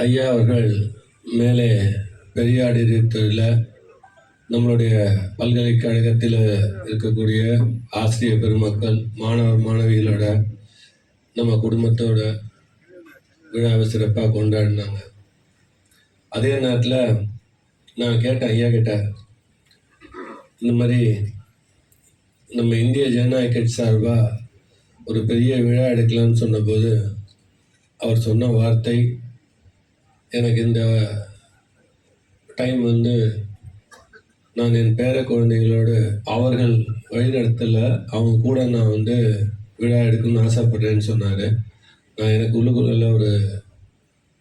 ஐயா அவர்கள் மேலே பெரியாடித்துறையில் நம்மளுடைய பல்கலைக்கழகத்தில் இருக்கக்கூடிய ஆசிரியர் பெருமக்கள், மாணவர் மாணவிகளோட, நம்ம குடும்பத்தோட விழாவை சிறப்பாக கொண்டாடினாங்க. அதே நேரத்தில் நான் கேட்டேன் ஐயா கிட்ட, இந்த மாதிரி நம்ம இந்திய ஜனநாயக கட்சி சார்பாக ஒரு பெரிய விழா எடுக்கலான்னு சொன்னபோது அவர் சொன்ன வார்த்தை, எனக்கு இந்த டைம் நான் என் பேர குழந்தைகளோடு அவர்கள் வழிநடத்தல அவங்க கூட நான் விழா எடுக்கணும்னு ஆசைப்படுறேன்னு சொன்னார். எனக்கு உள்ளுக்குள்ள ஒரு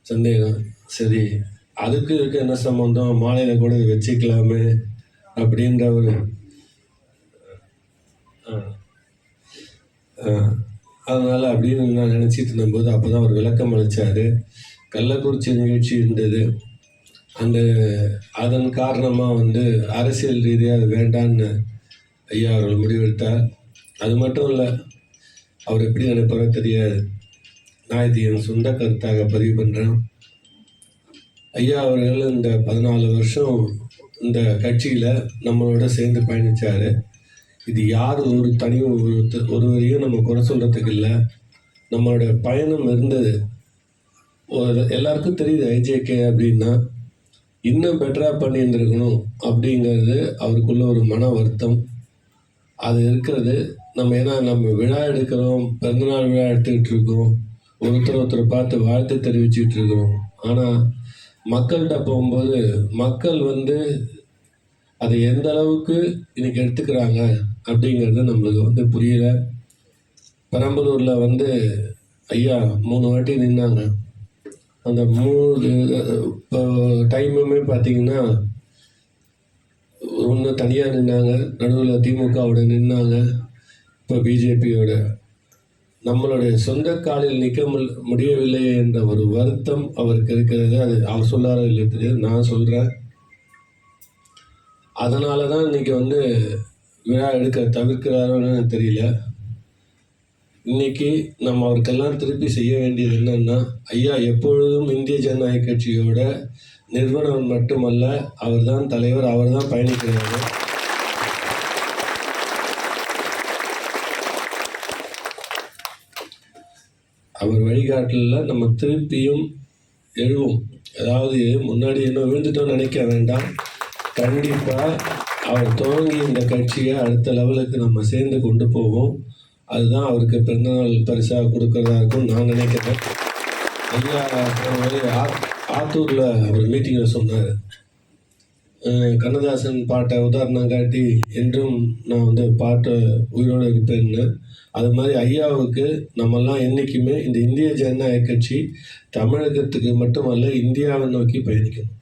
சந்தேகம், சரி அதுக்கு இருக்க என்ன சம்பந்தம், மாலையில் கூட வச்சுக்கலாமே அப்படின்ற ஒரு அதனால் அப்படின்னு நான் நினச்சிட்டு இருந்தபோது அப்போ தான் அவர் விளக்கம் அளித்தார். கள்ளக்குறிச்சி நிகழ்ச்சி இருந்தது, அதன் காரணமாக அரசியல் ரீதியாக அது வேண்டான்னு ஐயா அவர்கள் முடிவெடுத்தார். அது மட்டும் இல்லை, அவர் எப்படி நினைப்பாரோ தெரியாது, நான் இது என் சொந்த கருத்தாக பதிவு பண்ணுறேன். ஐயா அவர்கள் இந்த 14 வருஷம் இந்த கட்சியில் நம்மளோட சேர்ந்து பயணித்தார். இது யார் ஒரு தனி ஒருவரையும் நம்ம குறை சொல்கிறதுக்கு இல்லை, நம்மளோட பயணம் இருந்தது. எல்லாருக்கும் தெரியுது ஐஜேகே அப்படின்னா இன்னும் பெட்டராக பண்ணியிருந்துருக்கணும் அப்படிங்கிறது அவருக்குள்ள ஒரு மன வருத்தம் அது இருக்கிறது. ஏன்னா நம்ம விழா எடுக்கிறோம், பிறந்தநாள் விழா எடுத்துக்கிட்டு இருக்கோம், ஒருத்தர் பார்த்து வாழ்த்து தெரிவிச்சுக்கிட்டு இருக்கிறோம். ஆனால் மக்கள்கிட்ட போகும்போது மக்கள் அதை எந்த அளவுக்கு இன்னைக்கு எடுத்துக்கிறாங்க அப்படிங்கிறது நம்மளுக்கு புரியல. பெரம்பலூரில் ஐயா 3 வாட்டி நின்னாங்க. அந்த 3 டைமுமே பார்த்தீங்கன்னா, ஒன்று தனியாக நின்னாங்க, நடுவில் திமுகவோட நின்னாங்க, இப்போ பிஜேபியோட. நம்மளுடைய சொந்த காலில் நிற்க முடியவில்லை என்ற ஒரு வருத்தம் அவருக்கு இருக்கிறது. அது அவர் சொல்லாரோ இல்லை தெரியாது, நான் சொல்கிறேன். அதனால தான் இன்றைக்கி விழா எடுக்க தவிர்க்கிறாரோன்னு தெரியல. இன்றைக்கி நம்ம அவருக்கெல்லாம் திருப்பி செய்ய வேண்டியது என்னன்னா, ஐயா எப்பொழுதும் இந்திய ஜனநாயக கட்சியோட நிறுவனம் மட்டுமல்ல, அவர் தான் தலைவர், அவர் தான் பயணிக்கிறார். அவர் வழிகாட்டலில் நம்ம திருப்பியும் எழுவோம். அதாவது முன்னாடி என்ன விழுந்துட்டோன்னு நினைக்க வேண்டாம். கண்டிப்பாக அவர் துவங்கி இந்த கட்சியை அடுத்த லெவலுக்கு நம்ம சேர்ந்து கொண்டு போவோம். அதுதான் அவருக்கு பிறந்தநாள் பரிசாக கொடுக்கறதா இருக்கும்னு நான் நினைக்கிறேன். ஐயா ஆத்தூரில் அவர் மீட்டிங்கில் சொன்னார், கண்ணதாசன் பாட்டை உதாரணம் காட்டி என்றும் நான் பாட்டை உயிரோடு இருப்பேன்னு. அது மாதிரி ஐயாவுக்கு நம்மெல்லாம் என்றைக்குமே இந்த இந்திய ஜனநாயக கட்சி தமிழகத்துக்கு மட்டுமல்ல, இந்தியாவை நோக்கி பயணிக்கணும்.